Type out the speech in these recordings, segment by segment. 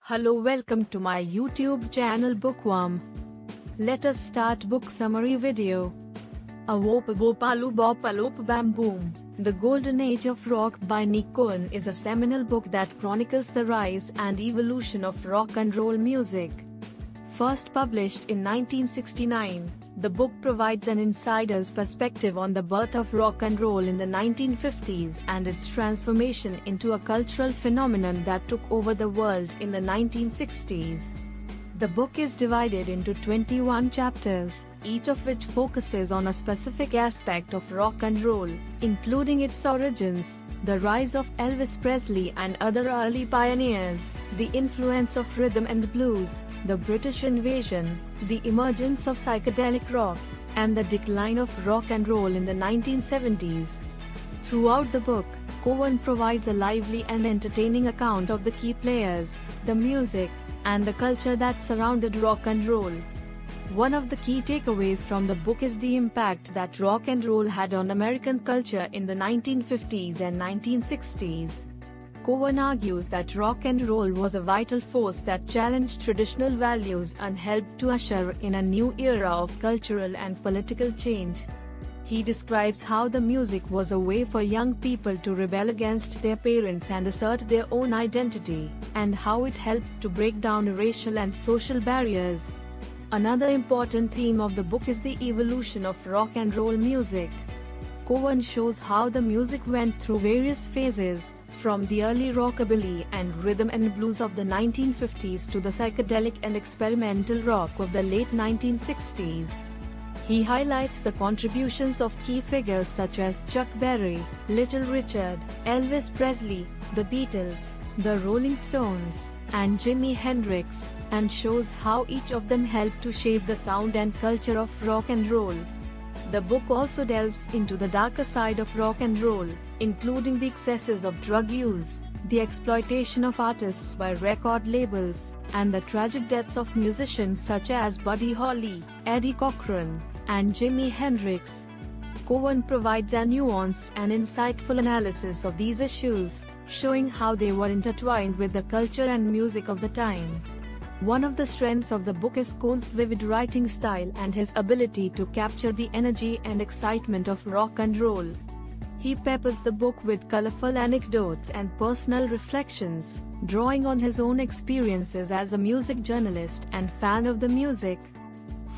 Hello, welcome to my YouTube channel Bookworm. Let us start book summary video. Awopbopaloobop, Alopbamboom, The Golden Age of Rock by Cohn is a seminal book that chronicles the rise and evolution of rock and roll music. First published in 1969, the book provides an insider's perspective on the birth of rock and roll in the 1950s and its transformation into a cultural phenomenon that took over the world in the 1960s. The book is divided into 21 chapters, each of which focuses on a specific aspect of rock and roll, including its origins, the rise of Elvis Presley and other early pioneers, the influence of rhythm and blues, the British invasion, the emergence of psychedelic rock, and the decline of rock and roll in the 1970s. Throughout the book, Cohn provides a lively and entertaining account of the key players, the music, and the culture that surrounded rock and roll. One of the key takeaways from the book is the impact that rock and roll had on American culture in the 1950s and 1960s. Cohn argues that rock and roll was a vital force that challenged traditional values and helped to usher in a new era of cultural and political change. He describes how the music was a way for young people to rebel against their parents and assert their own identity, and how it helped to break down racial and social barriers. Another important theme of the book is the evolution of rock and roll music. Cohn shows how the music went through various phases, from the early rockabilly and rhythm and blues of the 1950s to the psychedelic and experimental rock of the late 1960s. He highlights the contributions of key figures such as Chuck Berry, Little Richard, Elvis Presley, the Beatles, the Rolling Stones, and Jimi Hendrix, and shows how each of them helped to shape the sound and culture of rock and roll. The book also delves into the darker side of rock and roll, including the excesses of drug use, the exploitation of artists by record labels, and the tragic deaths of musicians such as Buddy Holly, Eddie Cochran, and Jimi Hendrix. Cohn provides a nuanced and insightful analysis of these issues, showing how they were intertwined with the culture and music of the time. One of the strengths of the book is Cohn's vivid writing style and his ability to capture the energy and excitement of rock and roll. He peppers the book with colorful anecdotes and personal reflections, drawing on his own experiences as a music journalist and fan of the music.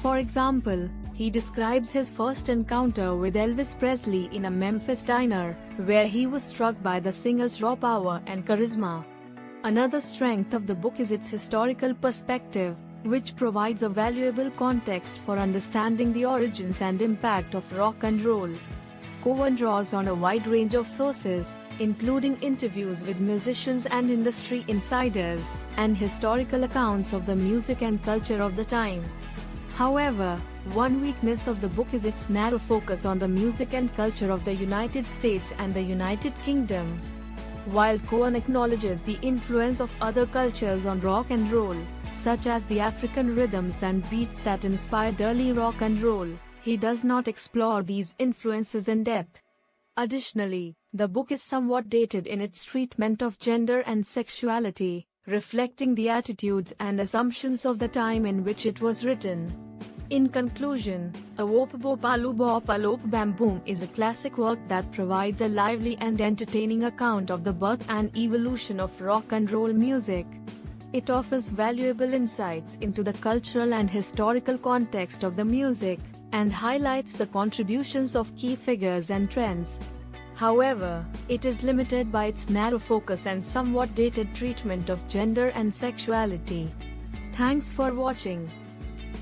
For example, he describes his first encounter with Elvis Presley in a Memphis diner, where he was struck by the singer's raw power and charisma. Another strength of the book is its historical perspective, which provides a valuable context for understanding the origins and impact of rock and roll. Cohn draws on a wide range of sources, including interviews with musicians and industry insiders, and historical accounts of the music and culture of the time. However, one weakness of the book is its narrow focus on the music and culture of the United States and the United Kingdom. While Cohn acknowledges the influence of other cultures on rock and roll, such as the African rhythms and beats that inspired early rock and roll, he does not explore these influences in depth. Additionally, the book is somewhat dated in its treatment of gender and sexuality, reflecting the attitudes and assumptions of the time in which it was written. In conclusion, Awopbopaloobop, Alopbamboom is a classic work that provides a lively and entertaining account of the birth and evolution of rock and roll music. It offers valuable insights into the cultural and historical context of the music, and highlights the contributions of key figures and trends. However, it is limited by its narrow focus and somewhat dated treatment of gender and sexuality. Thanks for watching.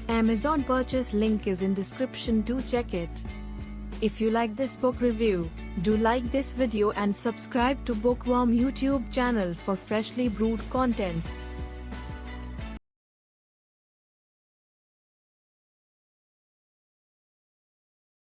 Amazon purchase link is in description to check it. If you like this book review, do like this video and subscribe to Bookworm YouTube channel for freshly brewed content.